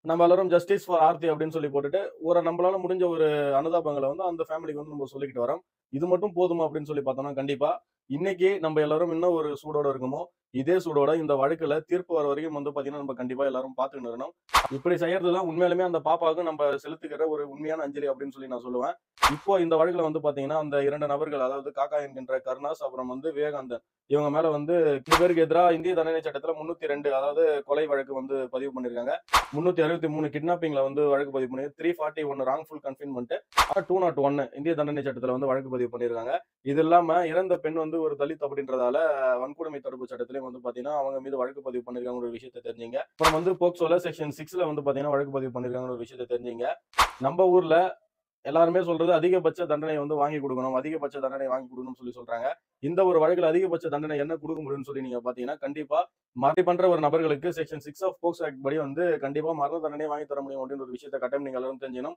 நம்ம எல்லாரும் justice for Aarthi அப்படின்னு சொல்லி போட்டுட்டு, நம்மளால முடிஞ்ச ஒரு அனுதாபங்கள வந்து அந்த ஃபேமிலிக்கு வந்து நம்ம சொல்லிக்கிட்டு வரோம். இது மட்டும் போதுமா அப்படின்னு சொல்லி பார்த்தோம்னா, கண்டிப்பா இன்னைக்கு நம்ம எல்லாரும் இன்னும் ஒரு சூடோட இருக்கோமோ, இதே சூடோட இந்த வழக்குல தீர்ப்பு வர வரைக்கும் வந்து பார்த்தீங்கன்னா, நம்ம கண்டிப்பா எல்லாரும் பார்த்துக்கின்னு இருக்கணும். இப்படி செய்யறது தான் உண்மையாலுமே அந்த பாப்பாவுக்கு நம்ம செலுத்துகிற ஒரு உண்மையான அஞ்சலி அப்படின்னு சொல்லி நான் சொல்லுவேன். இப்போ இந்த வழக்குல வந்து பார்த்தீங்கன்னா, அந்த 2 நபர்கள் அதாவது காக்கா என்கின்ற கருணாஸ், அப்புறம் வந்து விவேகானந்தன் இவங்க மேல வந்து 2 பேருக்கு எதிரா இந்திய தண்டனை சட்டத்துல 302 அதாவது கொலை வழக்கு வந்து பதிவு பண்ணியிருக்காங்க. 363 கிட்னாப்பிங்ல வந்து வழக்கு பதிவு பண்ணி 341 ராங்ஃபுல் கன்ஃபைன்மென்ட் 201 இந்திய தண்டனை சட்டத்துல வந்து வழக்கு பதிவு பண்ணியிருக்காங்க. இது இல்லாம இறந்த பெண் வந்து ஒரு தலித் அப்படின்றதால வன்கொடுமை தடுப்பு சட்டத்திலயும் வந்து பாத்தீங்கன்னா அவங்க மீது வழக்கு பதிவு பண்ணிருக்காங்க ஒரு விஷயத்தை தெரிஞ்சீங்க. அப்புறம் வந்து போக்சோல செக்ஷன் 6ல வந்து பாத்தீங்கன்னா வழக்கு பதிவு பண்ணிருக்காங்க ஒரு விஷயத்தை தெரிஞ்சீங்க. நம்ம ஊர்ல எல்லாருமே சொல்றது அதிகபட்ச தண்டனை வந்து வாங்கி குடுக்கணும். அதிகபட்ச தண்டனை வாங்கி குடுக்கணும்னு சொல்லி சொல்றாங்க. இந்த ஒரு வழக்குல அதிகபட்ச தண்டனை என்ன குடுக்க முடியும்னு சொல்லி நீங்க பார்த்தீங்கன்னா, கண்டிப்பா மர்டர் பண்ற ஒரு நபர்களுக்கு செக்ஷன் 6 ஆஃப் போக்சோ ஆக்ட் படி வந்து கண்டிப்பா மரண தண்டனை வாங்கி தர முடியும் அப்டின்ற ஒரு விஷயத்த கட்டாயம் நீங்க எல்லாரும் தெரிஞ்சுக்கணும்.